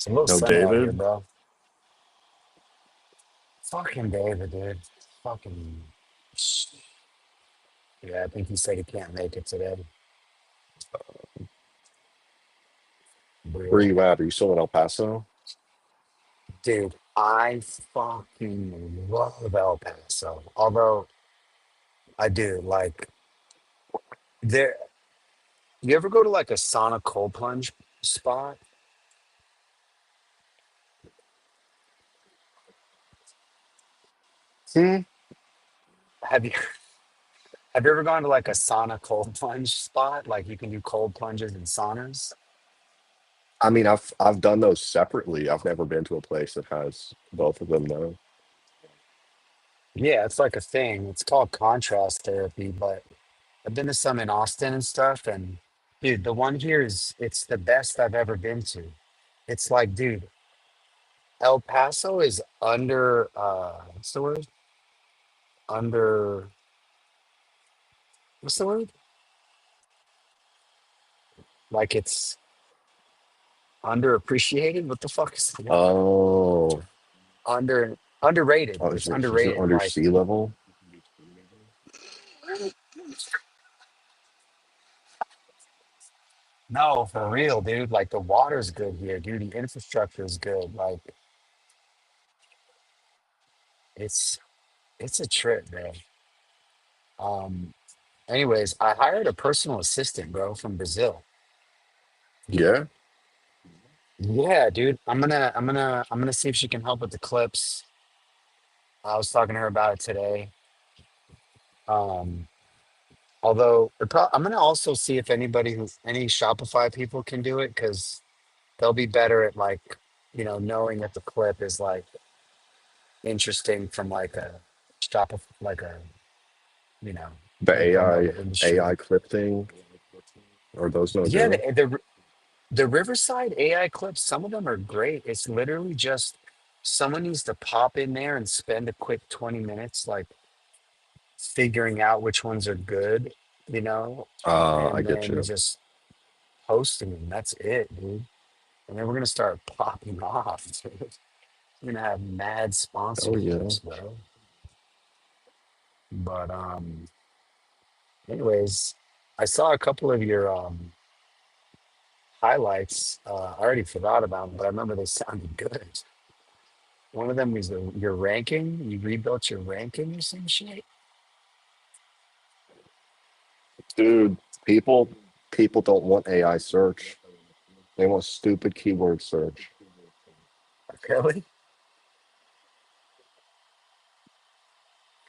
It's a little No, sunny out here, David. bro. Fucking David, dude. Fucking. Yeah, I think he said he can't make it today. Where Brutal. you at? Are you still in El Paso? Dude, I fucking love El Paso. Although I do, like, there. You ever go to like a sauna cold plunge spot? Hmm. Have you have you ever gone to like a sauna cold plunge spot? Like you can do cold plunges and saunas? I mean, I've done those separately. I've never been to a place that has both of them though. Yeah, it's like a thing. It's called contrast therapy, but I've been to some in Austin and stuff, and dude, the one here is it's the best I've ever been to. It's like, dude, El Paso is under what's the word? Under what's the word? Like it's underappreciated. What the fuck is the word? Oh, Underrated. oh, It's is it underrated. under Like sea level? no, for real, dude. Like the water's good here, dude. The infrastructure is good. Like it's it's a trip, man. Um, anyways, I hired a personal assistant, bro, from Brazil. Yeah. Yeah, dude. I'm gonna see if she can help with the clips. I was talking to her about it today. Um, although I'm gonna also see if any Shopify people can do it because they'll be better at like, knowing that the clip is like interesting from like a shop like a, you know, The they know the AI industry. clip thing, are those no Yeah, good? the Riverside AI clips, some of them are great. It's literally just someone needs to pop in there and spend a quick 20 minutes like figuring out which ones are good, you know, I and get then you. just posting them. That's it, dude. And then we're gonna start popping off. Dude. We're gonna have mad Oh yeah. sponsorships, bro. But anyways, I saw a couple of your highlights. I already forgot about them, but I remember they sounded good. One of them was your ranking. You rebuilt your ranking or some shit. Dude, people don't want AI search. They want stupid keyword search. Really?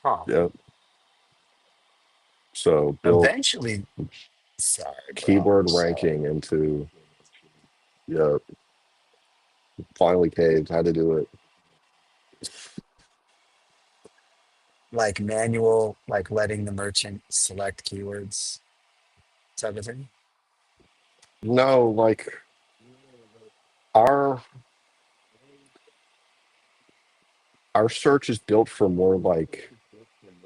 Huh. Yep. So built Eventually, sorry, bro. keyword Sorry. ranking into, yeah, finally caved, had to do it. Like manual, like letting the merchant select keywords type of thing. No, like our our search is built for more like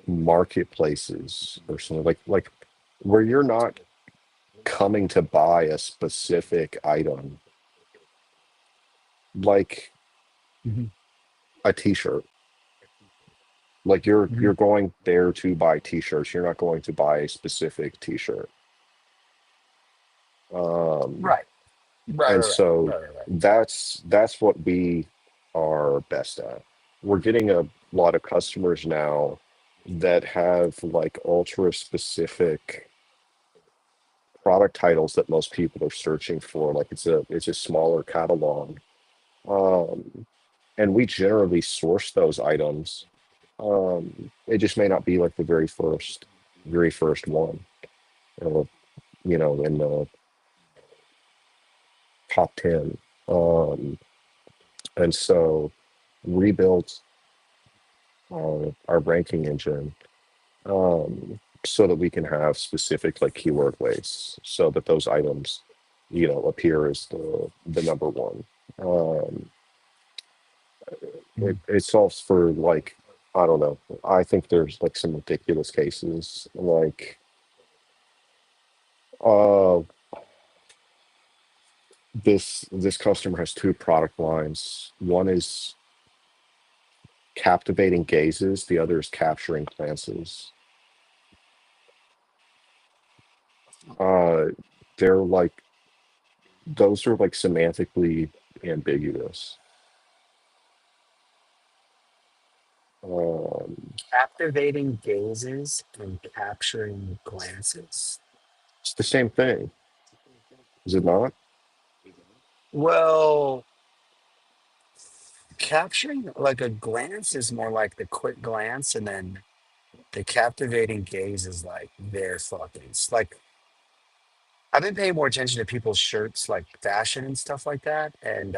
marketplaces or something like where you're not coming to buy a specific item, like Hmm. a t-shirt. Like Hmm. you're going there to buy t-shirts. You're not going to buy a specific t-shirt. Um, Right. Right. and Right. Right. so Right. Right. Right. that's what we are best at. We're getting a lot of customers now that have like ultra specific product titles that most people are searching for. Like it's a smaller catalog. Um, and we generally source those items. It just may not be like the very first one, or in the top 10. Um, and so rebuilt our ranking engine, so that we can have specific like keyword weights so that those items, appear as the number one. Um, it, Mhm. it solves for like, I don't know. I think there's like some ridiculous cases like uh this customer has two product lines. One is captivating gazes, the other is capturing glances. Uh, they're like those are like semantically ambiguous. Um, Captivating gazes and capturing glances. it's the same thing, is it not? Well, capturing like a glance is more like the quick glance, and then the captivating gaze is like their fucking. It's like I've been paying more attention to people's shirts, like fashion and stuff like that, and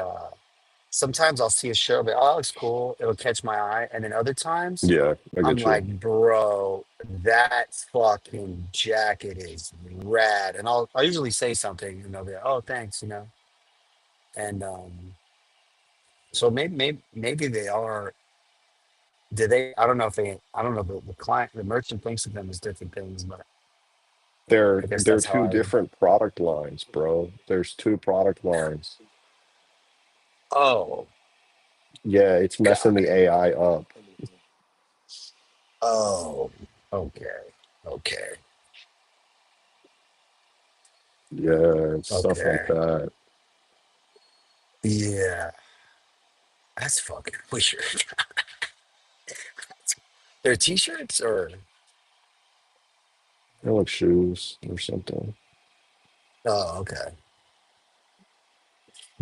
sometimes I'll see a shirt, I'll be, oh, that looks cool. It'll catch my eye. And then other times Yeah, I I'm get you. like, bro, that fucking jacket is rad. And I'll usually say something and they'll be like, oh, thanks, you know. And so maybe they are, do they, I don't know if they, I don't know, the client, the merchant thinks of them as different things, but They're I guess they're that's how two I would. different product lines, bro. There's two product lines. Oh, Yeah, it's messing got the it. AI up. Oh, okay. Okay. Yeah, and stuff like Okay. that. Yeah. That's fucking weird. They're t-shirts or They're like shoes or something. oh, okay.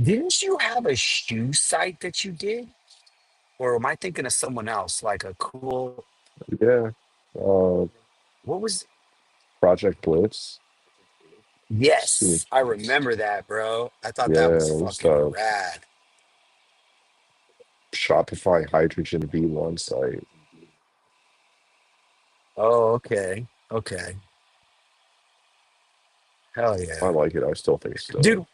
Didn't you have a shoe site that you did? Or am I thinking of someone else? Like a cool Yeah. Uh, what was Project Blitz. See, yes, I remember that, bro. I thought that yeah, was we used fucking to rad. Shopify Hydrogen V1 site. Oh, okay. Okay. Hell I yeah. like it. I still think it's dope. Dude,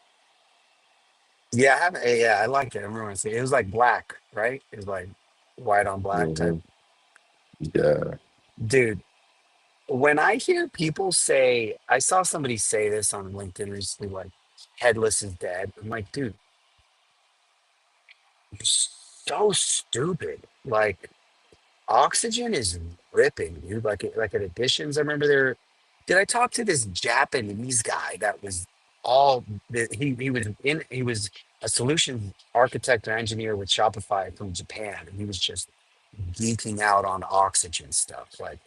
yeah, I haven't yeah, I like it. I remember when I see it was like black, right? It was like white on black Hmm. type. Yeah. Dude, when I hear people say, I saw somebody say this on LinkedIn recently, like headless is dead. I'm like, dude, you're so stupid. Like oxygen is ripping, dude. Like at additions, I remember there. Did I talk to this Japanese guy that was all he was a solution architect or engineer with Shopify from Japan, and he was just geeking out on oxygen stuff. Like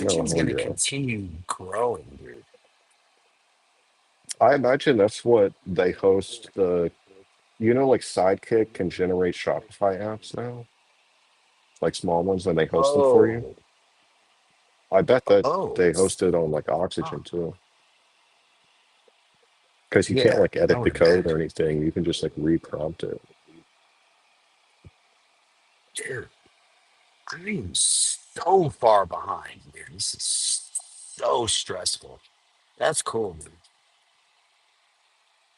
Oh, oxygen's hell gonna yeah. continue growing, dude. I imagine that's what they host the, like Sidekick can generate Shopify apps now, like small ones, and they host them for you. Oh, I bet that oh, they host it on like huh. Oxygen too, because you can't Yeah, like I edit the would code or imagine. anything. You can just like reprompt it. Dude, I am so far behind, dude. This is so stressful. That's cool, man.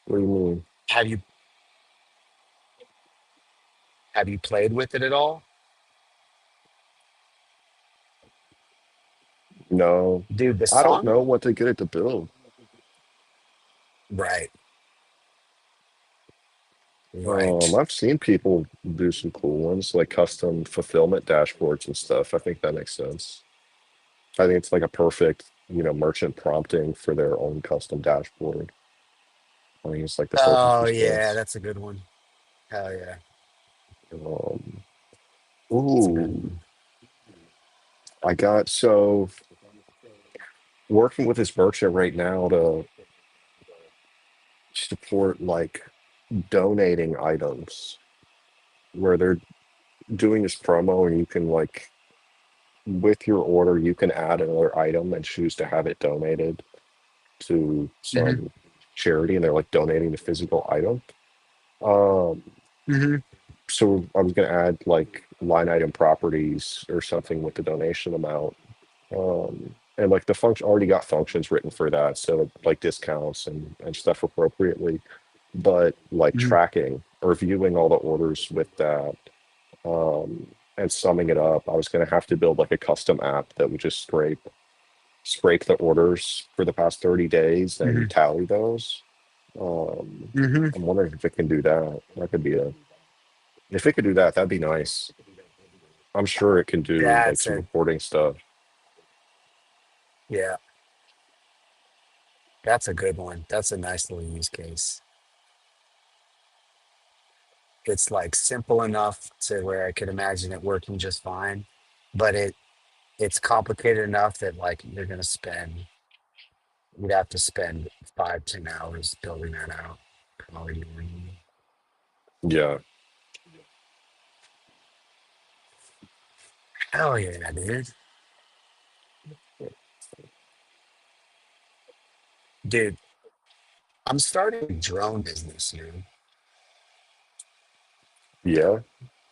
What do you mean? Have you have you played with it at all? No, Dude, the I don't song? know what to get it to build. Right, right. I've seen people do some cool ones, like custom fulfillment dashboards and stuff. I think that makes sense. I think it's like a perfect, merchant prompting for their own custom dashboard. I think it's like the perfect Oh yeah, response. that's a good one. Hell yeah. Um, That's a good ooh, one. I got so working with this merchant right now to support like donating items where they're doing this promo and you can like with your order you can add another item and choose to have it donated to Hmm. some charity and they're like donating the physical item. Um, Hmm. so I was going to add like line item properties or something with the donation amount. And like the function already got functions written for that, so like discounts and stuff appropriately. But like Hmm. tracking or viewing all the orders with that and summing it up, I was going to have to build like a custom app that would just scrape the orders for the past 30 days Hmm. and tally those. Um, Hmm. I'm wondering if it can do that. That could be a if it could do that, that'd be nice. I'm sure it can do like That's some a recording stuff. yeah, that's a good one. That's a nice little use case. It's like simple enough to where I could imagine it working just fine, but it's complicated enough that like you'd have to spend 5, 10 hours building that out. Probably. Yeah, Hell yeah, dude. Dude, I'm starting a drone business, dude. yeah,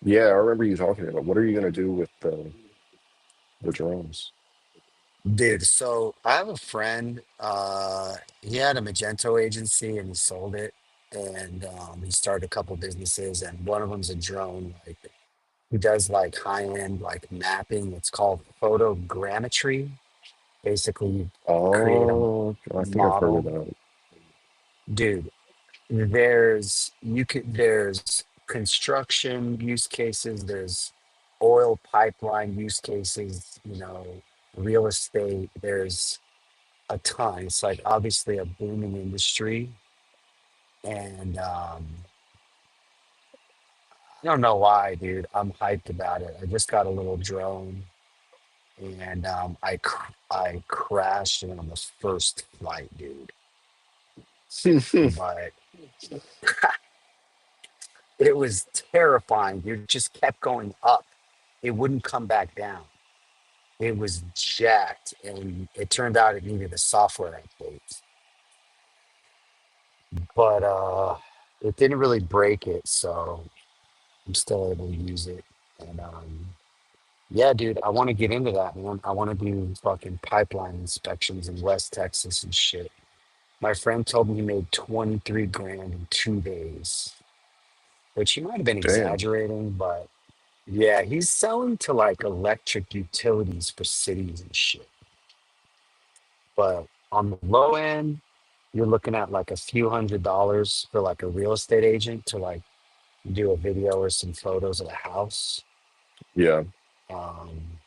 yeah. I remember you talking about. What are you gonna do with the drones? Dude, so I have a friend, he had a Magento agency and he sold it. And he started a couple businesses, and one of them's a drone. Like he does like high-end like mapping. It's called photogrammetry. Basically, you create a Oh, I think I've heard of model. that. Dude, there's construction use cases, there's oil pipeline use cases, real estate, there's a ton. It's like obviously a booming industry. And I don't know why, dude. I'm hyped about it. I just got a little drone, and I crashed it on the first flight, dude. But it was terrifying, dude. It just kept going up. It wouldn't come back down. It was jacked, and it turned out it needed a software update. But it didn't really break it, so I'm still able to use it. And yeah, dude, I want to get into that, man. I want to do fucking pipeline inspections in West Texas and shit. My friend told me he made 23 grand in 2 days, which he might have been Damn. exaggerating, but yeah, he's selling to like electric utilities for cities and shit. But on the low end, you're looking at like a few $100s for like a real estate agent to like do a video or some photos of the house. Yeah, Um,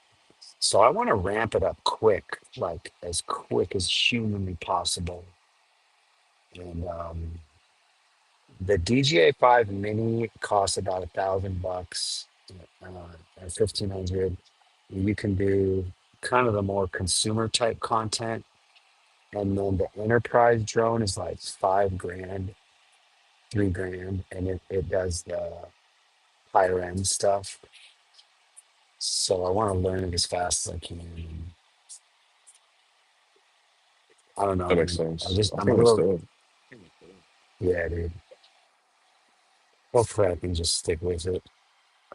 so I want to ramp it up quick, like as quick as humanly possible. And the DGA 5 Mini costs about $1,000 or 1,500. You can do kind of the more consumer type content. And then the enterprise drone is like 5 grand, 3 grand, and it does the higher end stuff. So I want to learn it as fast as I can. And I don't know, that makes man. sense. I I'm a think that's little, dope. yeah, dude. Hopefully I can just stick with it.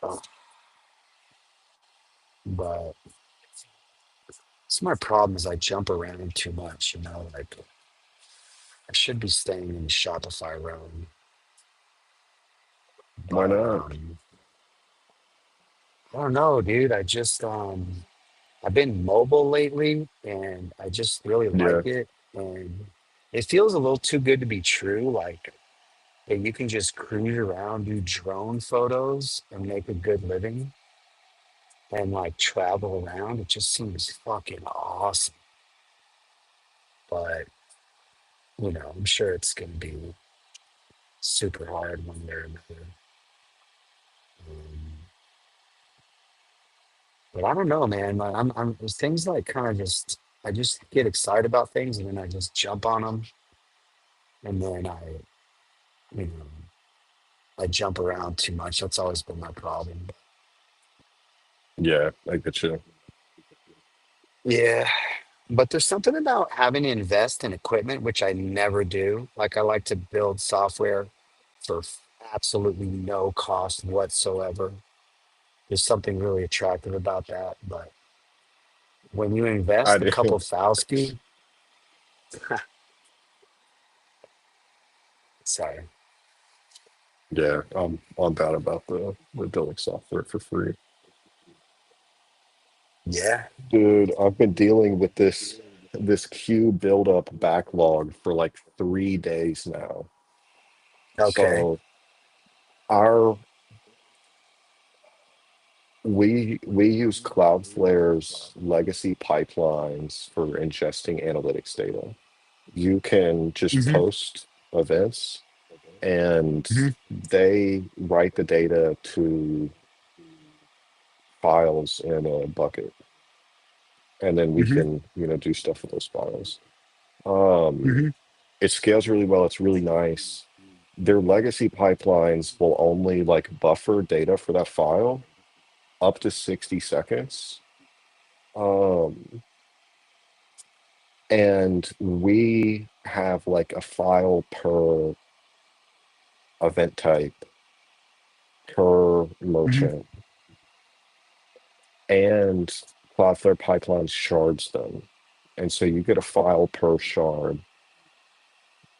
Uh, But it's my problem is I jump around too much, like I should be staying in the Shopify realm. Why But not? I don't know, dude. I've been mobile lately and I just really Yeah, like it. And it feels a little too good to be true. Like that you can just cruise around, do drone photos and make a good living and like travel around. It just seems fucking awesome. But, I'm sure it's gonna be super hard one way or another. Um, but I don't know, man. Like there's things like kind of I just get excited about things and then I just jump on them and then you know, I jump around too much. That's always been my problem. yeah, I get you. Yeah. But there's something about having to invest in equipment, which I never do. Like I like to build software for absolutely no cost whatsoever. There's something really attractive about that. But when you I invest a couple did. thousand, sorry. Yeah, I'm bad about the building software for free. Yeah. Dude, I've been dealing with this. this queue buildup backlog for like 3 days now. Okay. So our we use Cloudflare's legacy pipelines for ingesting analytics data. You can just Hmm. post events and Hmm. they write the data to files in a bucket, and then we Hmm. can, do stuff with those files. Um, Hmm. it scales really well. It's really nice. Their legacy pipelines will only like buffer data for that file up to 60 seconds. Um, and we have like a file per event type, per Hmm. merchant, and Cloudflare pipelines shards them. And so you get a file per shard.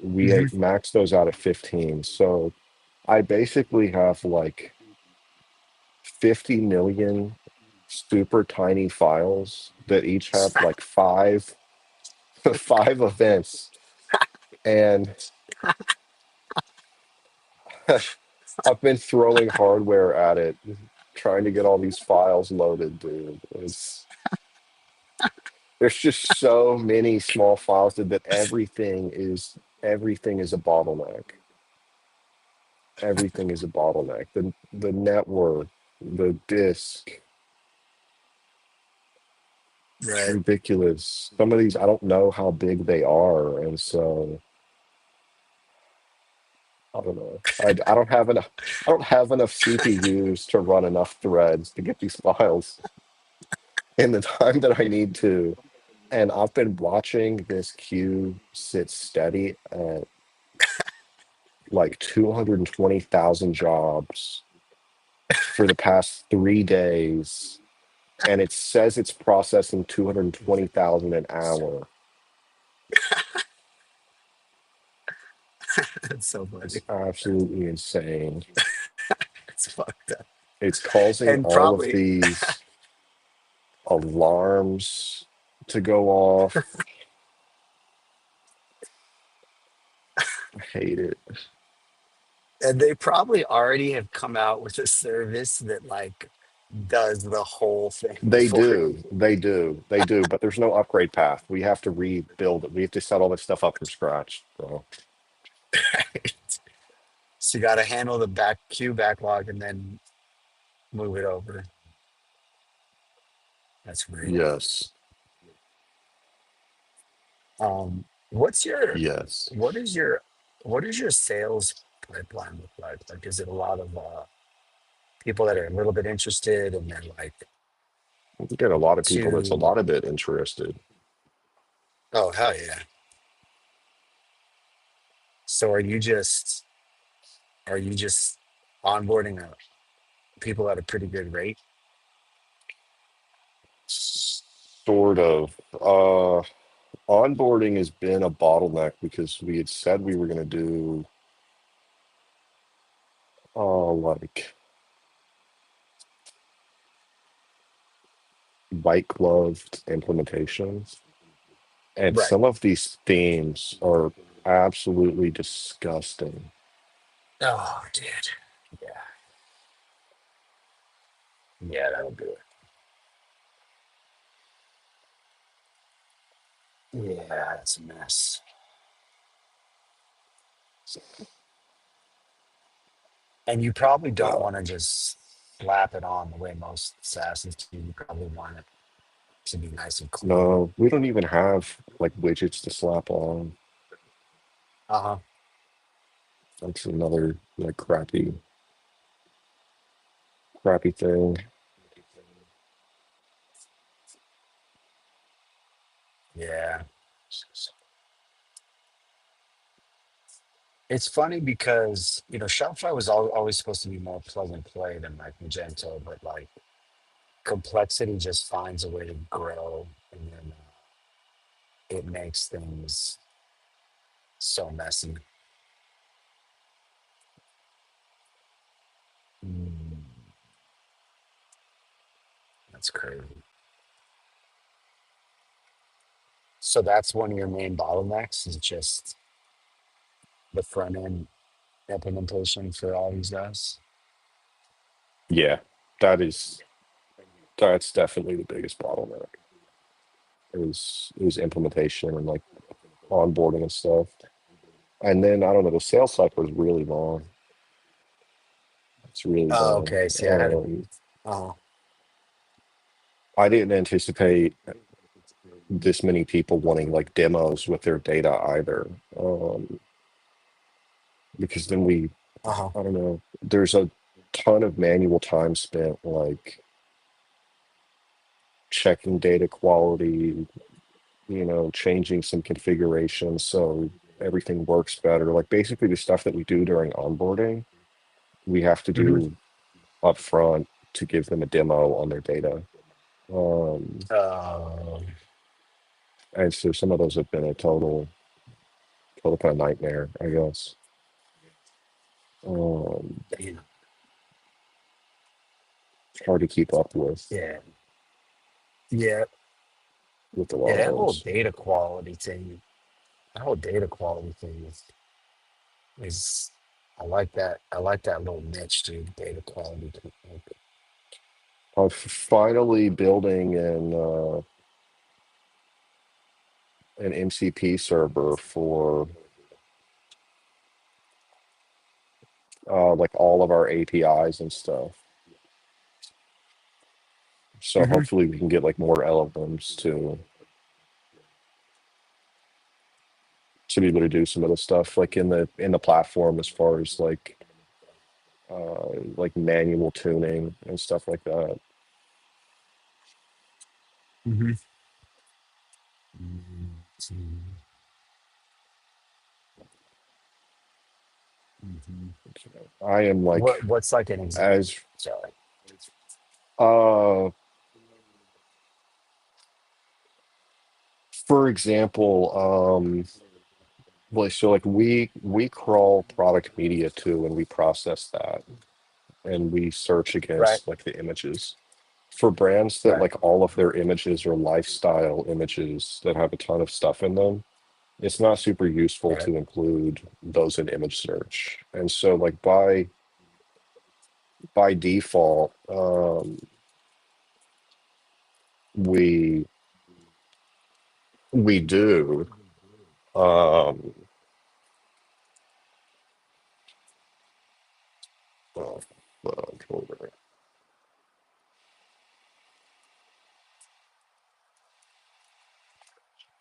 We Hmm. max those out at 15. So I basically have like 50 million super tiny files that each have like five five events. And I've been throwing hardware at it, trying to get all these files loaded, dude. There's just so many small files that everything is a bottleneck. Everything is a bottleneck. The network, the disk, it's Right. ridiculous. Some of these I don't know how big they are, and so I don't know. I don't have enough. I don't have enough CPUs to run enough threads to get these files in the time that I need to. And I've been watching this queue sit steady at like 220,000 jobs for the past 3 days, and it says it's processing 220,000 an hour. That's so It's funny. absolutely insane. It's fucked up. It's causing And all of probably, these alarms to go off. I hate it. and they probably already have come out with a service that like does the whole thing They for do, you. they do, they do, but there's no upgrade path. We have to rebuild it. We have to set all this stuff up from scratch. So So you got to handle the back queue backlog and then move it over. That's great. yes, What's your yes. what is your what does your sales pipeline look like? Like, is it a lot of people that are a little bit interested and they're like We get a lot of people that's a to, lot of bit interested. oh hell yeah. So are you just onboarding people at a pretty good rate? Sort of. Onboarding has been a bottleneck because we had said we were going to do like white gloved implementations. And Right. some of these themes are absolutely disgusting. Oh, dude. Yeah. Yeah, that'll do it. Yeah, it's a mess. And you probably don't Uh, want to just slap it on the way most SaaSes do. You probably want it to be nice and clean. no, we don't even have like widgets to slap on. Uh-huh. That's another like crappy thing. Yeah. It's funny because, Shopify was always supposed to be more plug and play than like Magento, but like complexity just finds a way to grow and then it makes things so messy. Mm, that's crazy. So that's one of your main bottlenecks is just the front end implementation for all these guys. Yeah, that is that's definitely the biggest bottleneck is implementation and like onboarding and stuff. And then I don't know, the sales cycle is really long. It's really Oh, long. okay. See, I had a, oh, I didn't anticipate this many people wanting like demos with their data either. Um, because then uh-huh. I don't know, there's a ton of manual time spent like checking data quality, changing some configurations so everything works better. Like basically the stuff that we do during onboarding, we have to Hmm. do up front to give them a demo on their data. Um, Uh, and so some of those have been a total kind of nightmare, I guess. Um, you know, it's hard to keep up yeah, yeah, with a yeah. lot of That whole those. data quality thing, that whole data quality thing is I like that. I like that little niche, dude. Data quality. Like, I'm finally building an MCP server for like all of our APIs and stuff. So hmm. hopefully we can get like more LLMs to be able to do some of the stuff like in the platform as far as like manual tuning and stuff like that. Hmm. Hmm. I am like What's like an example? as Sorry. uh for example, so like we crawl product media too and we process that and we search Right. against like the images for brands that Right. like all of their images are lifestyle images that have a ton of stuff in them. It's not super useful Right. to include those in image search. And so like by default, we we do um oh, hold on.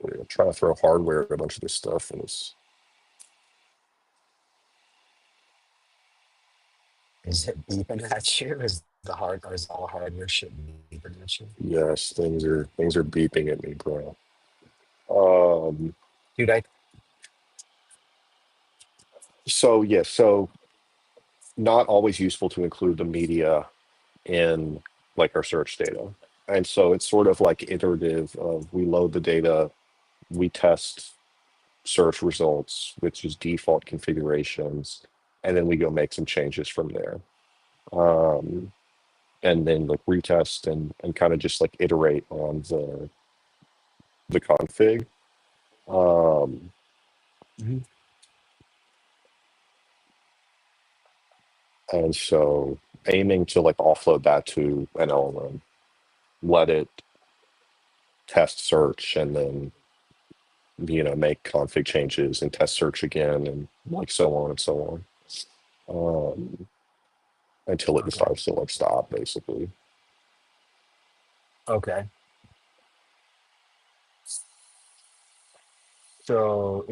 I'm trying to throw hardware at a bunch of this stuff and it's Is it beeping at you? Is the hard or is all hardware shit beeping at you? yes, things are beeping at me, bro. Um Dude, I so yeah, so not always useful to include the media in like our search data. And so it's sort of like iterative of we load the data, we test search results, which is default configurations, and then we go make some changes from there. Um, and then like retest and kind of just like iterate on the config. Um, Mhm. and so aiming to like offload that to an LLM, let it test search and then make config changes and test search again and like so on and so on until it Okay. decides to like stop basically. Okay. So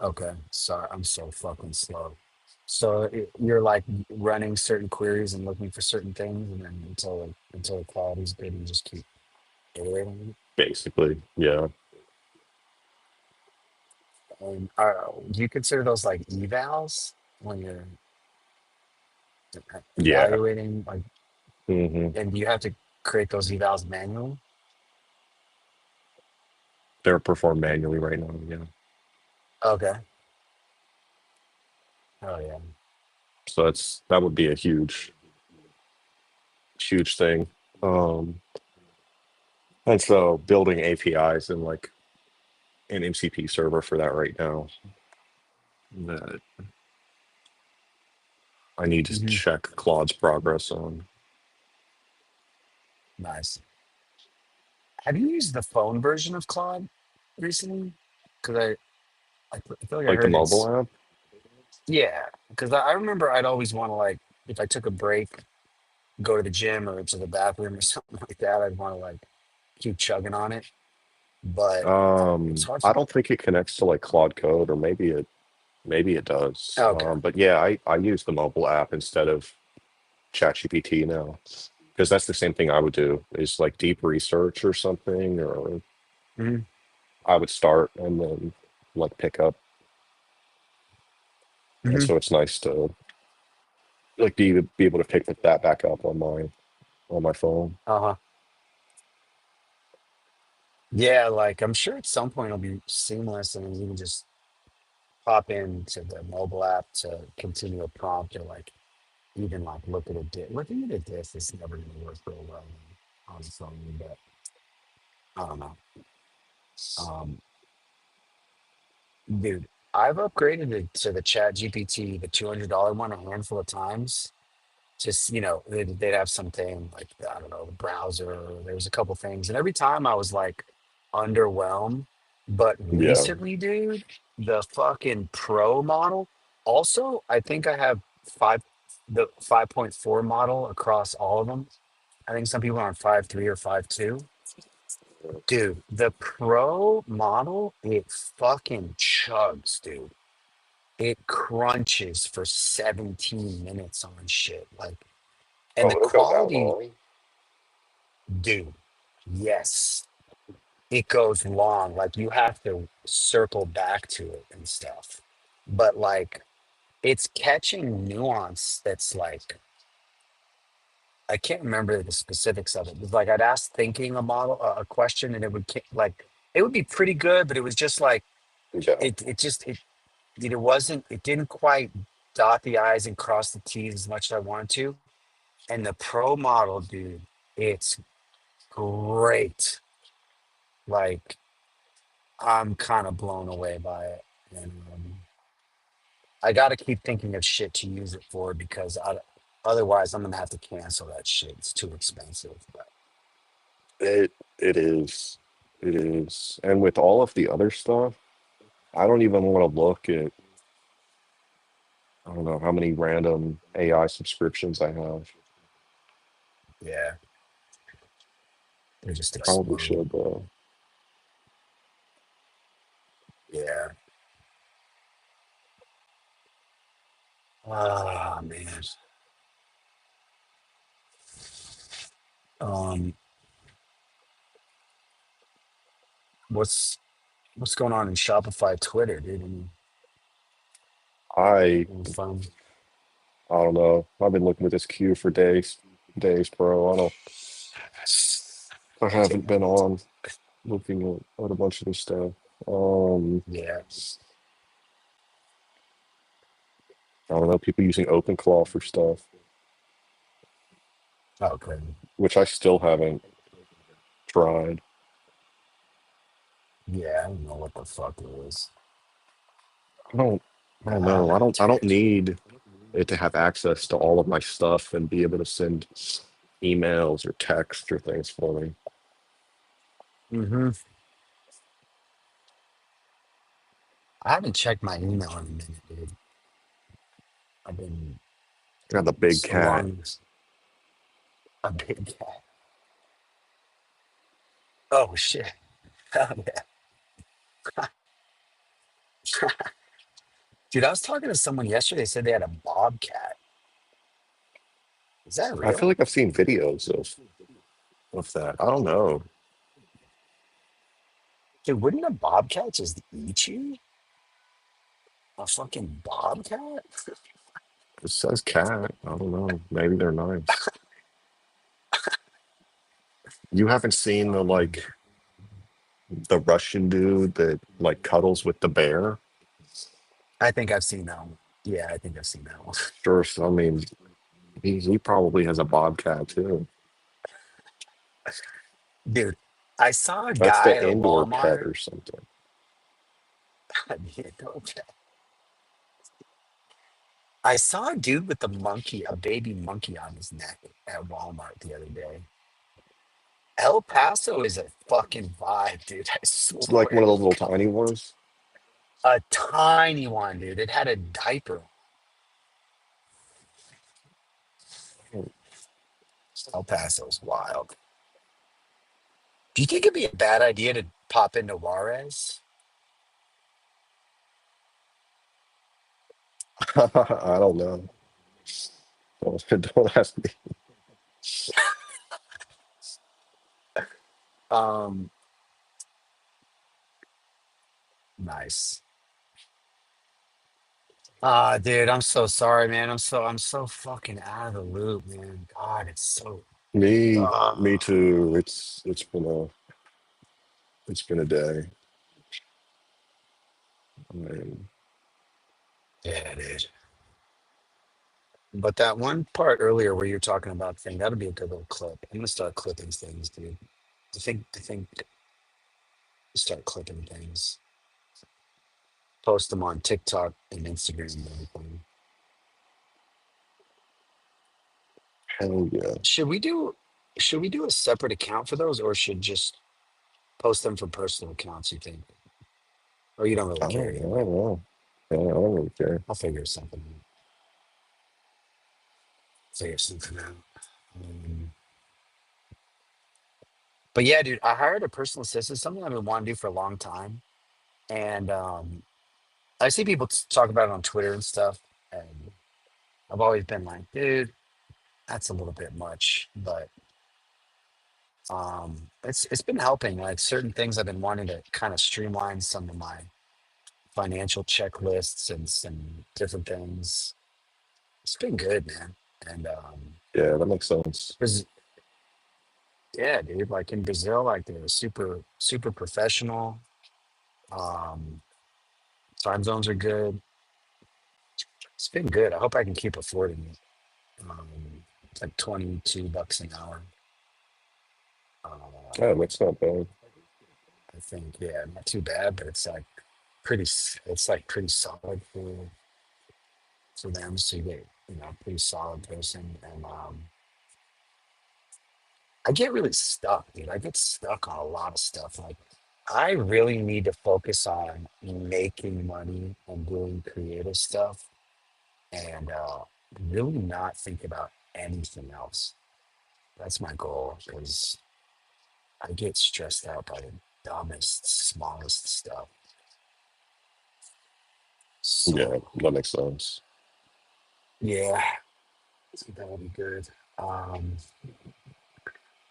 okay. Sorry, I'm so fucking slow. So you're like running certain queries and looking for certain things, and then until the quality's good, you just keep iterating. Basically, yeah. And do you consider those like evals when you're Yeah. evaluating? Like, Hmm. and do you have to create those evals manually? They're performed manually right now, yeah. Okay. Oh yeah. So that would be a huge thing. um and so building APIs and like an MCP server for that right now that I need to Hmm. check Claude's progress on. Nice. Have you used the phone version of Claude recently? Because I feel like I Like the heard mobile it's, app? yeah. Because I remember I'd always want to, like, if I took a break, go to the gym or to the bathroom or something like that, I'd want to like keep chugging on it. But it's hard I for. don't think it connects to like Claude Code, or maybe it does. Okay. But yeah, I use the mobile app instead of ChatGPT now, because that's the same thing I would do, is like deep research or something, or Hmm. I would start and then like pick up. And Hmm. so it's nice to like be able to pick that back up on my phone. Uh-huh. Yeah, like I'm sure at some point it'll be seamless and you can just pop into the mobile app to continue a prompt or like even like look at a diff. Looking at a diff is never gonna work real well on the phone, but I don't know. Um, dude, I've upgraded it to the Chat GPT, the $200 one, a handful of times. Just, they'd have something like, I don't know, the browser. There was a couple things, and every time I was like underwhelmed. But Yeah. recently, dude, the fucking Pro model. Also, I think I have the 5.4 model across all of them. I think some people are on 5.3 or 5.2. Dude, the Pro model, it fucking chugs, dude. It crunches for 17 minutes on shit. Like, and Oh, the it'll go that quality, long. dude, yes, it goes long. Like, you have to circle back to it and stuff. But, like, it's catching nuance that's like, I can't remember the specifics of it. It's like I'd ask thinking a model, a question, and it would, like, it would be pretty good, but it was just like, Yeah. it wasn't, it didn't quite dot the I's and cross the T's as much as I wanted to. And the Pro model, dude, it's great. Like, I'm kind of blown away by it. And I got to keep thinking of shit to use it for because otherwise I'm going to have to cancel that shit. It's too expensive. But It is. It is. And with all of the other stuff, I don't even want to look at, I don't know how many random AI subscriptions I have. yeah, they just Probably explode. should though. Yeah. Ah, man. Um, what's what's going on in Shopify Twitter, dude? I Any fun? I don't know. I've been looking at this queue for days, bro. I haven't been on looking at a bunch of this stuff. Um, Yeah. I don't know, people using OpenClaw for stuff, Okay. which I still haven't tried. Yeah, I don't know what the fuck it is. I don't I don't I know. haven't I don't touched. need it to have access to all of my stuff and be able to send emails or text or things for me. Mm-hmm. I haven't checked my email in a minute, dude. I've been Got the big so cat. long. A big cat. Oh shit. Hell yeah. Dude, I was talking to someone yesterday. They said they had a bobcat. Is that I feel real? like I've seen videos of that. I don't know. Dude, wouldn't a bobcat just eat you? A fucking bobcat? It says cat. I don't know. Maybe they're nice. You haven't seen the Russian dude that like cuddles with the bear? I think I've seen that one. Yeah, I think I've seen that one. Sure. So, I mean, he probably has a bobcat too. Dude, I saw a That's guy the at a indoor pet Walmart. or something. Yeah, don't I saw a dude with a monkey, a baby monkey on his neck at Walmart the other day. El Paso is a fucking vibe, dude. I It's like one swear of to those little God. tiny ones. A tiny one, dude. It had a diaper. El Paso's wild. Do you think it'd be a bad idea to pop into Juarez? I don't know. Don't ask me. Um, nice. Ah, dude, I'm so sorry, man. I'm so fucking out of the loop, man. God, it's so. Me Ah, too. It's been a day. I mean, yeah, dude. But that one part earlier where you're talking about thing, that'll be a good little clip. I'm gonna start clipping things, dude. To think, start clipping things, post them on TikTok and Instagram and everything. hell yeah. Should we do? Should we do a separate account for those, or should just post them from personal accounts? You think, or you don't really care I either don't way? know. Yeah, I don't really care. I'll figure something. Out. Figure something out. Um, but yeah, dude, I hired a personal assistant. Something I've been wanting to do for a long time, and I see people talk about it on Twitter and stuff, and I've always been like, dude, that's a little bit much, but it's been helping. Like certain things I've been wanting to kind of streamline some of my financial checklists and some different things. It's been good, man. And Yeah, that makes sense. Braz- yeah, dude, like in Brazil, like they're super super professional. Um, time zones are good. It's been good. I hope I can keep affording it. It's like $22 an hour. Yeah, that's not bad. I think, yeah, not too bad, but it's like it's like pretty solid for them. So you get, pretty solid person. And I get really stuck, dude. I get stuck on a lot of stuff. Like I really need to focus on making money and doing creative stuff and really not think about anything else. That's my goal because I get stressed out by the dumbest, smallest stuff. Yeah, So that makes sense. yeah, so that would be good. Um,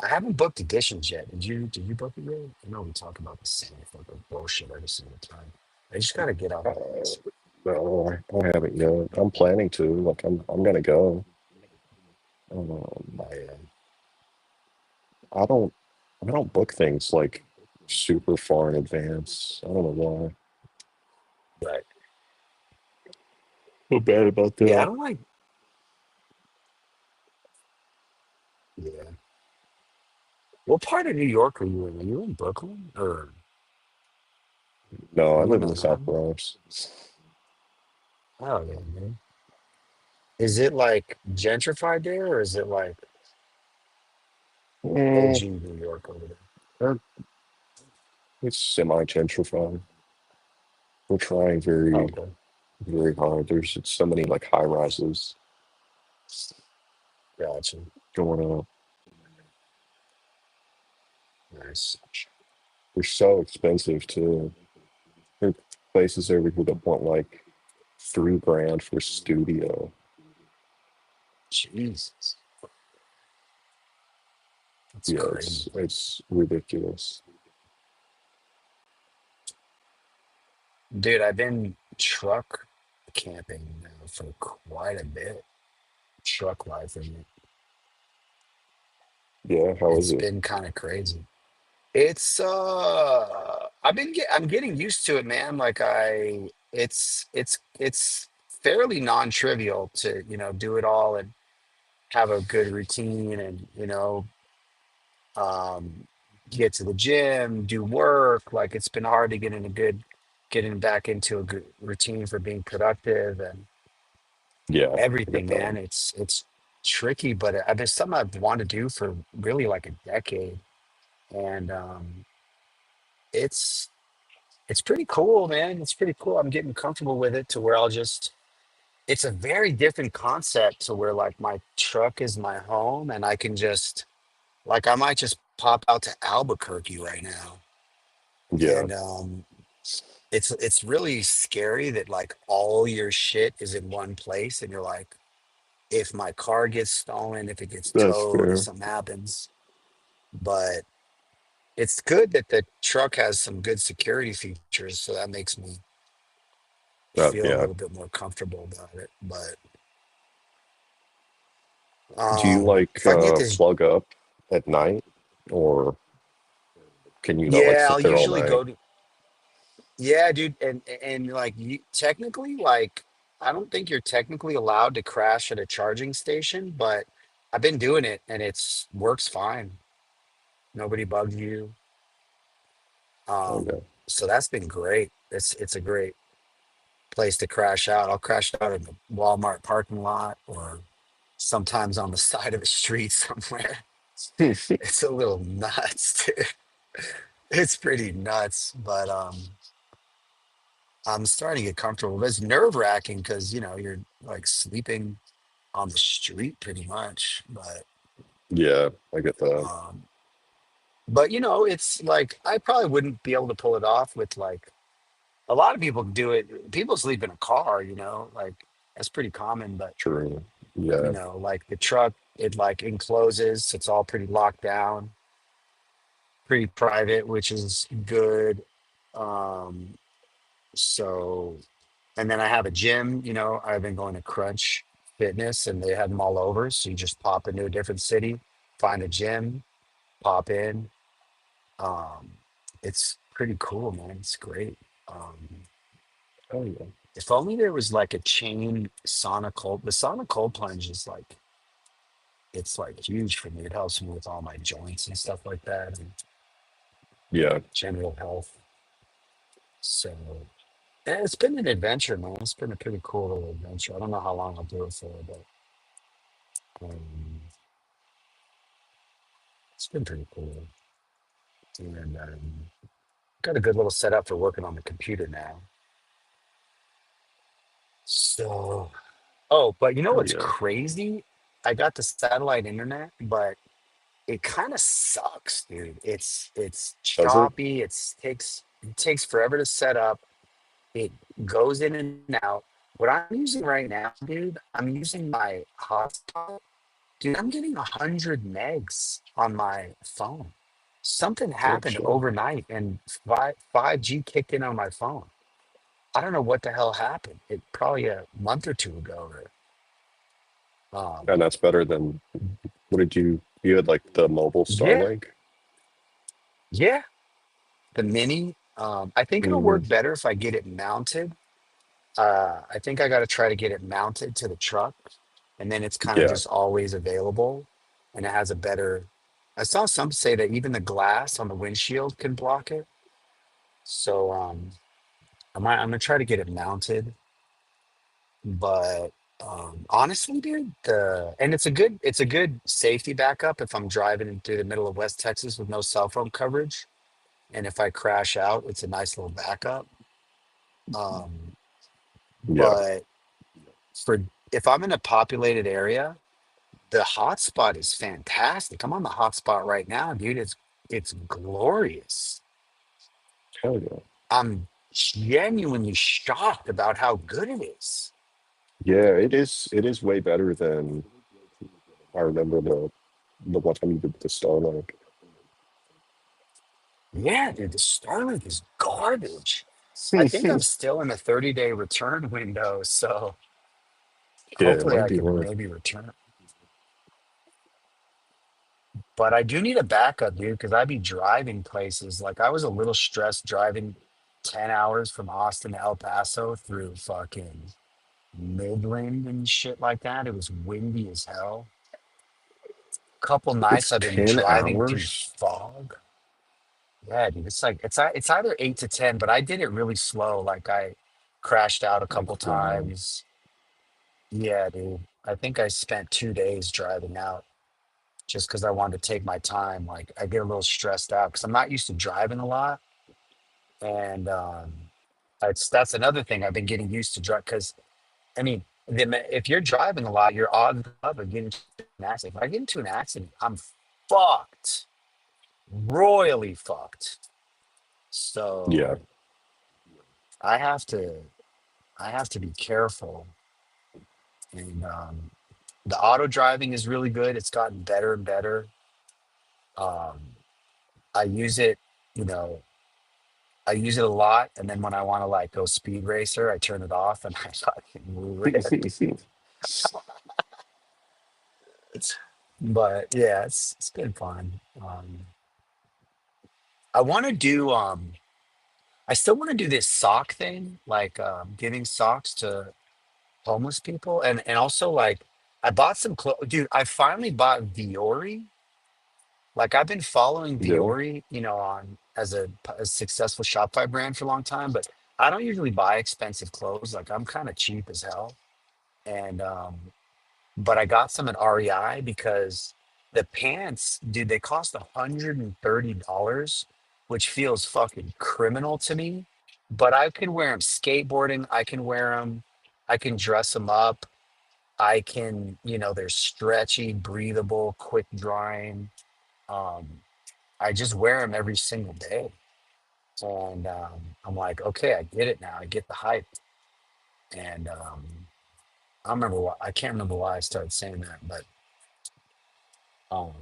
I haven't booked editions yet. Did you book it yet? I know we talk about the same fucking bullshit every single time. I just gotta get off Uh, this. no, I haven't yet. I'm planning to. Like, I'm gonna go. Um, By, I don't, I don't book things like super far in advance. I don't know why. but Feel bad about yeah, I that. don't like. Yeah. What part of New York are you in? Are you in Brooklyn or No, are I you in live in the South Manhattan? Bronx. Oh yeah, man. Is it like gentrified there, or is it like Mm, OG New York over there? uh, it's semi-gentrified. We're trying very, Okay, very hard. There's so many like high rises gotcha. going on. Nice. They're so expensive too. There are places over here that want like 3 grand for a studio. Jesus, that's Yeah, crazy. it's ridiculous. Dude, I've been truck camping now for quite a bit. Truck life, and Yeah, how is it's it? been kind of crazy. It's I'm getting used to it, man. Like it's fairly non-trivial to, do it all and have a good routine and, um get to the gym, do work. Like it's been hard to get in a good getting back into a good routine for being productive and Yeah, I get everything, that. man. It's tricky, but it's something I've wanted to do for really like a decade, and it's it's pretty cool, man. It's pretty cool. I'm getting comfortable with it to where I'll just. It's a very different concept to where like my truck is my home, and I can just like I might just pop out to Albuquerque right now, Yeah, and it's really scary that like all your shit is in one place, and you're like, if my car gets stolen, if it gets that's towed, if fair. something happens. But it's good that the truck has some good security features, so that makes me feel a Yeah. little bit more comfortable about it. But Do you like if I can get this, plug up at night, or can you not like yeah, sit I'll there all usually night? go to, yeah, dude, and like you, technically, like I don't think you're technically allowed to crash at a charging station, but I've been doing it and it's works fine. Nobody bugs you. Okay. So that's been great. It's a great place to crash out. I'll crash out in the Walmart parking lot or sometimes on the side of a street somewhere. It's a little nuts, dude. It's pretty nuts, but I'm starting to get comfortable. It's nerve wracking because you're like sleeping on the street pretty much, Yeah, I get that. um, but it's like I probably wouldn't be able to pull it off with like a lot of people do it. People sleep in a car, like that's pretty common. But True. Yeah. like the truck, it like encloses. It's all pretty locked down, pretty private, which is good. Um, so, and then I have a gym. I've been going to Crunch Fitness, and they have them all over. So you just pop into a different city, find a gym, pop in. Um, it's pretty cool, man. It's great. Oh yeah. If only there was like a chain sauna cold. The sauna cold plunge is like it's like huge for me. It helps me with all my joints and stuff like that, and Yeah. general health. So yeah, it's been an adventure, man. It's been a pretty cool little adventure. I don't know how long I'll do it for, but it's been pretty cool. And got a good little setup for working on the computer now. So, oh, but you know Oh what's yeah. crazy? I got the satellite internet, but it kind of sucks, dude. It's Does it? choppy. It takes forever to set up. It goes in and out. What I'm using right now, dude, I'm using my hotspot. Dude, I'm getting 100 megs on my phone. Something Oh happened shit. overnight and 5G kicked in on my phone. I don't know what the hell happened. It probably a month or two ago. And that's better than what did you had like the mobile Yeah, Starlink? yeah. The mini. I think it'll Hmm. work better if I get it mounted. I think I got to try to get it mounted to the truck, and then it's kind of Yeah. just always available, and it has a better. I saw some say that even the glass on the windshield can block it. So I'm gonna try to get it mounted, but honestly, dude, and it's a good safety backup if I'm driving through the middle of West Texas with no cell phone coverage, and if I crash out, it's a nice little backup. Um, Yeah. but for if I'm in a populated area, the hotspot is fantastic. I'm on the hotspot right now, dude. It's glorious. Hell yeah. I'm genuinely shocked about how good it is. Yeah, it is way better than I remember the one time you did the Starlink. Yeah, dude, the Starlink is garbage. I think I'm still in the 30-day return window, so Yeah, it hopefully might I be can worth. maybe return. But I do need a backup, dude, because I'd be driving places. Like I was a little stressed driving 10 hours from Austin to El Paso through fucking Midland and shit like that. It was windy as hell. Couple nights It's I've been 10 driving through hours? fog. Yeah, dude. It's either 8 to 10, but I did it really slow. Like I crashed out a couple Wow. times. Yeah, dude. I think I spent 2 days driving out just because I wanted to take my time. Like I get a little stressed out because I'm not used to driving a lot, and that's another thing I've been getting used to drive. Because I mean, if you're driving a lot, your odds of getting into an accident. If I get into an accident, I'm fucked, royally fucked. Yeah. So I have to I have to be careful. And the auto driving is really good. It's gotten better and better. Um, I use it, you know, I use it a lot. And then when I want to like go speed racer, I turn it off and I fucking rip. But yeah, it's been fun. I want to do, I still want to do this sock thing, like giving socks to homeless people. And also like, I bought some clothes. Dude, I finally bought Viore. Like I've been following Yeah. Viore, on as a successful Shopify brand for a long time, but I don't usually buy expensive clothes. Like I'm kind of cheap as hell. And but I got some at REI because the pants, dude, they cost $130, which feels fucking criminal to me. But I can wear them skateboarding, I can wear them, I can dress them up. I can, they're stretchy, breathable, quick drying. Um, I just wear them every single day. And I'm like, okay, I get it now. I get the hype. And I can't remember why I started saying that, but um,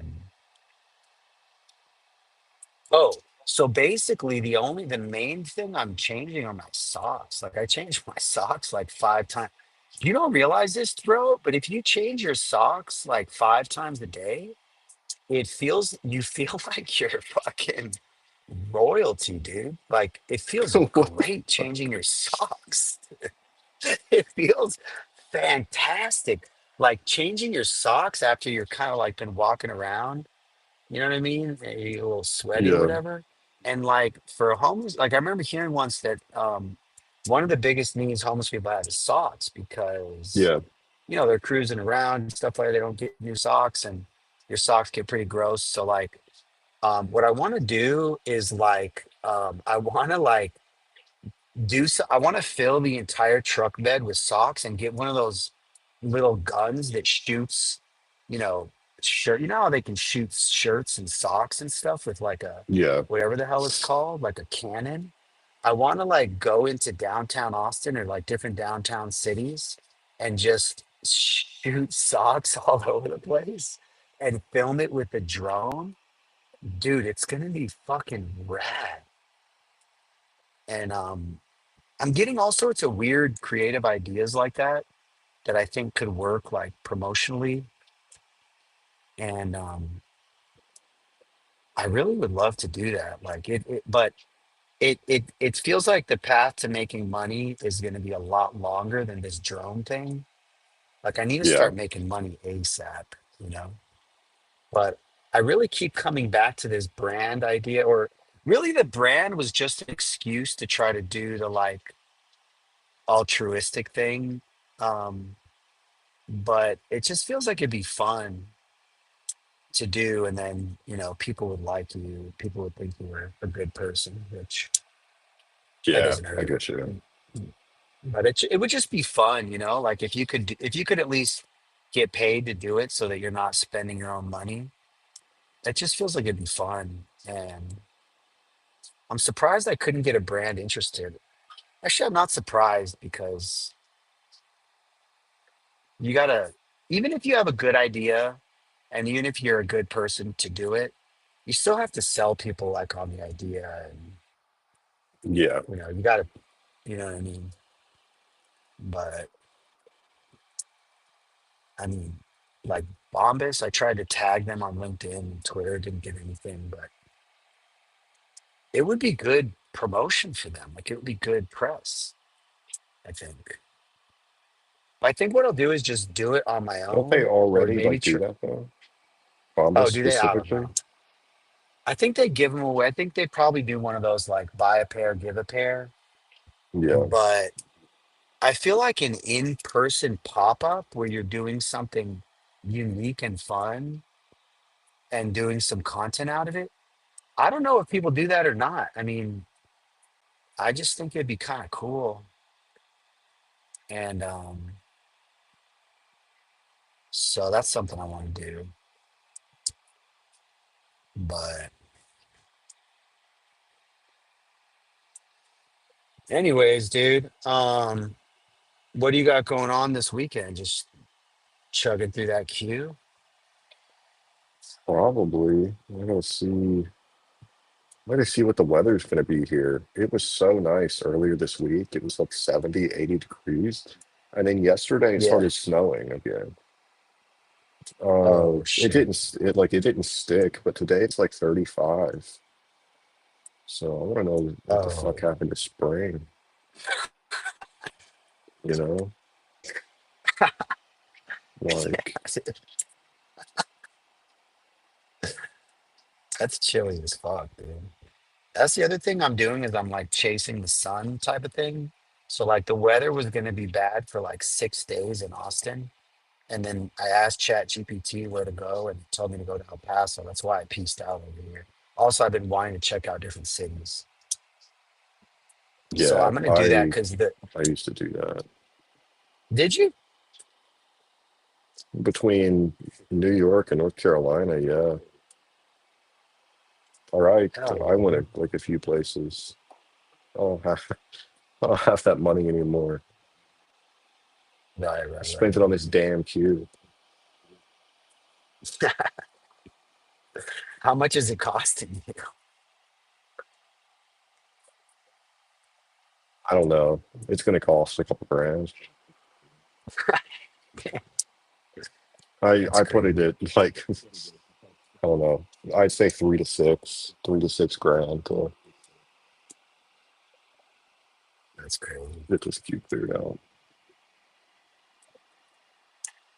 oh, so basically the main thing I'm changing are my socks. Like I change my socks like 5 times. You don't realize this, bro, but if you change your socks like 5 times a day, you feel like you're fucking royalty, dude. Like it feels What the great changing your socks. It feels fantastic. Like changing your socks after you're kind of like been walking around, you know what I mean? You get a little sweaty or yeah. whatever. And like for homeless, like I remember hearing once that one of the biggest needs homeless people have is socks because, Yeah. they're cruising around and stuff like that. They don't get new socks and your socks get pretty gross. So like what I want to do is like I want to like I want to fill the entire truck bed with socks and get one of those little guns that shoots, you know, shirt. You know how they can shoot shirts and socks and stuff with like a Yeah. whatever the hell it's called, like a cannon. I want to like go into downtown Austin or like different downtown cities and just shoot socks all over the place and film it with a drone. Dude, it's gonna be fucking rad. And I'm getting all sorts of weird creative ideas like that I think could work like promotionally. And I really would love to do that. Like but it feels like the path to making money is going to be a lot longer than this drone thing. Like I need to Yeah. start making money ASAP, you know. But I really keep coming back to this brand idea, or really the brand was just an excuse to try to do the like altruistic thing. Um, but it just feels like it'd be fun to do, and then people would like you, people would think you were a good person, which that Yeah. doesn't I hurt. get you. But it would just be fun, like if you could at least get paid to do it so that you're not spending your own money. It just feels like it'd be fun. And I'm surprised I couldn't get a brand interested. Actually, I'm not surprised because you gotta, even if you have a good idea and even if you're a good person to do it, you still have to sell people like on the idea. And Yeah. you gotta, you know what I mean? But I mean, like Bombas, I tried to tag them on LinkedIn and Twitter, didn't get anything, but it would be good promotion for them. Like it would be good press, I think. I think what I'll do is just do it on my Don't they own or already maybe like do that though? Bombas oh, do they? I don't specifically? know. I think they give them away. I think they probably do one of those like buy a pair, give a pair. Yeah. But I feel like an in-person pop-up where you're doing something unique and fun and doing some content out of it. I don't know if people do that or not. I mean, I just think it'd be kind of cool. And so that's something I want to do. But anyways, dude, what do you got going on this weekend? Just chugging through that queue? Probably. I gotta see. I gotta see what the weather's gonna be here. It was so nice earlier this week. It was like 70, 80 degrees. And then yesterday it Yeah. started snowing again. Oh It shit. didn't it didn't stick, but today it's like 35. So I don't know what the fuck Oh, happened to spring, you know? Like, that's chilly as fuck, dude. That's the other thing I'm doing is I'm like chasing the sun type of thing. So like the weather was gonna be bad for like 6 days in Austin. And then I asked Chat GPT where to go and it told me to go to El Paso. That's why I pieced out over here. Also, I've been wanting to check out different cities. So yeah, I'm gonna do that because the I used to do that. did you? Between New York and North Carolina, yeah. All right, Hell I yeah. went to like a few places. I don't have, I don't have that money anymore. Right, I right, spent it right. on this damn queue. How much is it costing you? I don't know. It's gonna cost a couple grand. That's I put it crazy. at like I don't know. I'd say 3 to 6 grand to That's crazy. get this queue cleared out.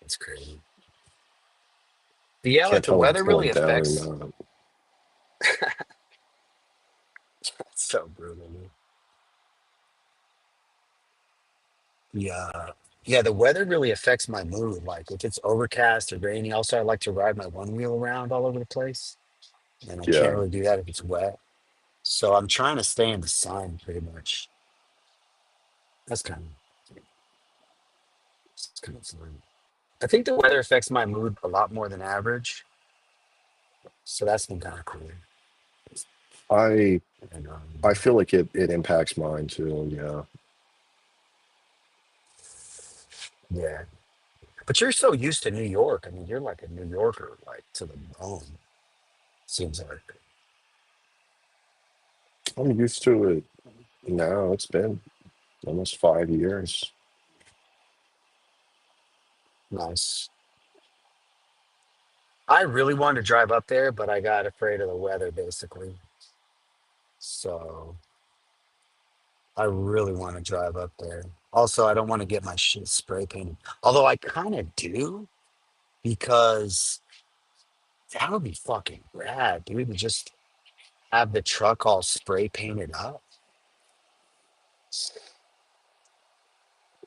That's crazy. But yeah, Can't like the tell if it's weather really going down or affects. not. It's so brutal, man. Yeah. Yeah, the weather really affects my mood. Like if it's overcast or rainy, also I like to ride my one wheel around all over the place. And I can't Yeah, really do that if it's wet. So I'm trying to stay in the sun pretty much. That's kind of fun. I think the weather affects my mood a lot more than average. So that's been kind of cool. I And I feel like it impacts mine too. Yeah. yeah. But you're so used to New York. I mean, you're like a New Yorker, like to the bone, seems like. I'm used to it now. It's been almost 5 years. Nice. I really wanted to drive up there, but I got afraid of the weather basically. So I really want to drive up there. Also, I don't want to get my shit spray painted. Although I kind of do because that would be fucking rad, dude. To just have the truck all spray painted up.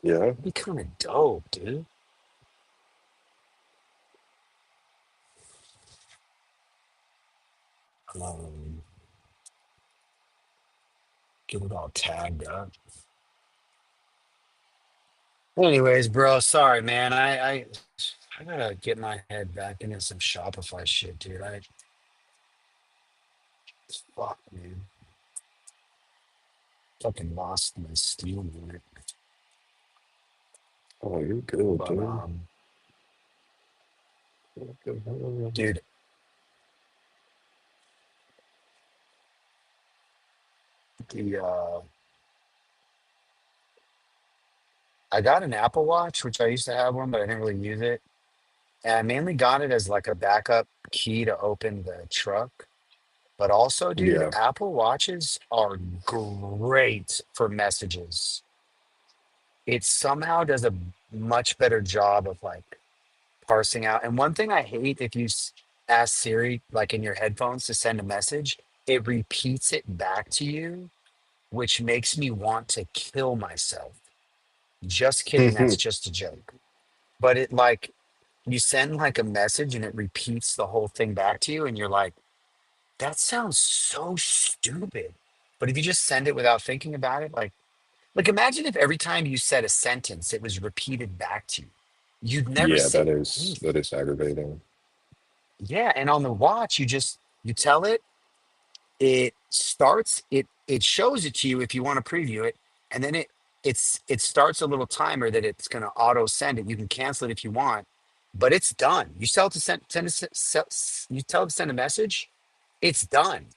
Yeah. That'd be kind of dope, dude. Um, get it all tagged up. Anyways, bro, sorry, man. I gotta get my head back into some Shopify shit, dude. I fuck, man. Fucking lost my steam on it. Oh, you're good, But dude. What the hell? dude, the I got an Apple Watch, which I used to have one, but I didn't really use it. And I mainly got it as like a backup key to open the truck. But also, dude, Yeah. Apple Watches are great for messages. It somehow does a much better job of like parsing out. And one thing I hate if you ask Siri, like in your headphones, to send a message, it repeats it back to you, which makes me want to kill myself. Just kidding. That's just a joke. But it like, you send like a message and it repeats the whole thing back to you, and you're like, that sounds so stupid. But if you just send it without thinking about it, like imagine if every time you said a sentence, it was repeated back to you. You'd never Yeah, say anything. that is aggravating. Yeah, and on the watch, you tell it, it shows it to you if you want to preview it, and then it starts a little timer that it's going to auto send it. You can cancel it if you want, but it's done. You tell it to you tell it to send a message, it's done.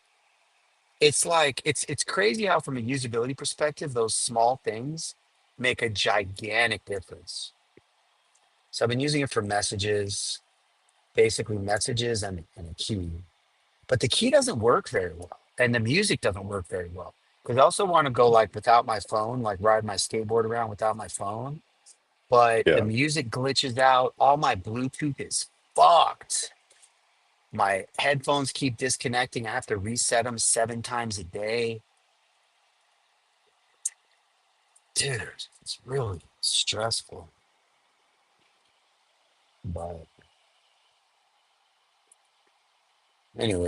It's like it's crazy how from a usability perspective those small things make a gigantic difference. So I've been using it for messages, basically messages and a key. But the key doesn't work very well, and the music doesn't work very well. Because I also want to go like without my phone, like ride my skateboard around without my phone. But the Yeah. music glitches out. All my Bluetooth is fucked. My headphones keep disconnecting. I have to reset them 7 times a day. Dude, it's really stressful. But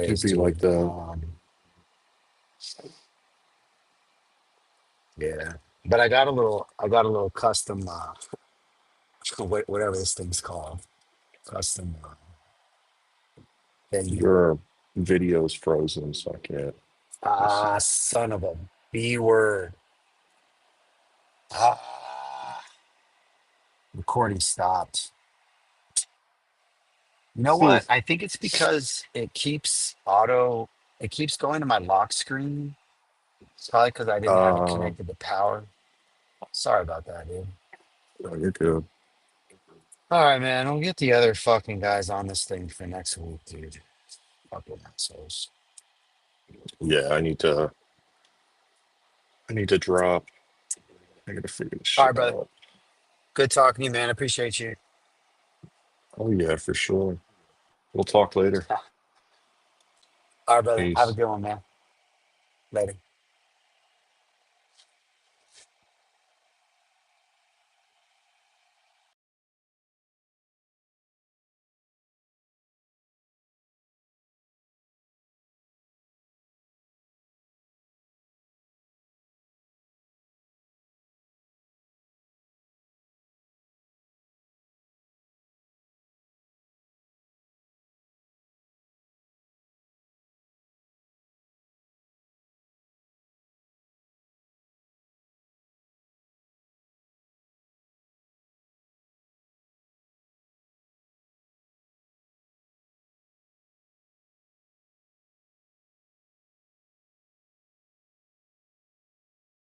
It'd anyways, be like dude, the yeah. But I got a little custom, whatever this thing's called, custom thing. your video's frozen, so I can't Ah, listen. son of a B word. Ah, recording stopped. You know Hmm. what? I think it's because it keeps going to my lock screen. It's probably because I didn't have it Uh, connected to power. Sorry about that, dude. no, you're good. All right, man. We'll get the other fucking guys on this thing for next week, dude. Fucking assholes. Yeah, I need to drop. I gotta figure this All shit right, brother. out. Good talking to you, man. Appreciate you. Oh yeah, for sure. We'll talk later. All right, brother. Have a Peace. good one, man. Later.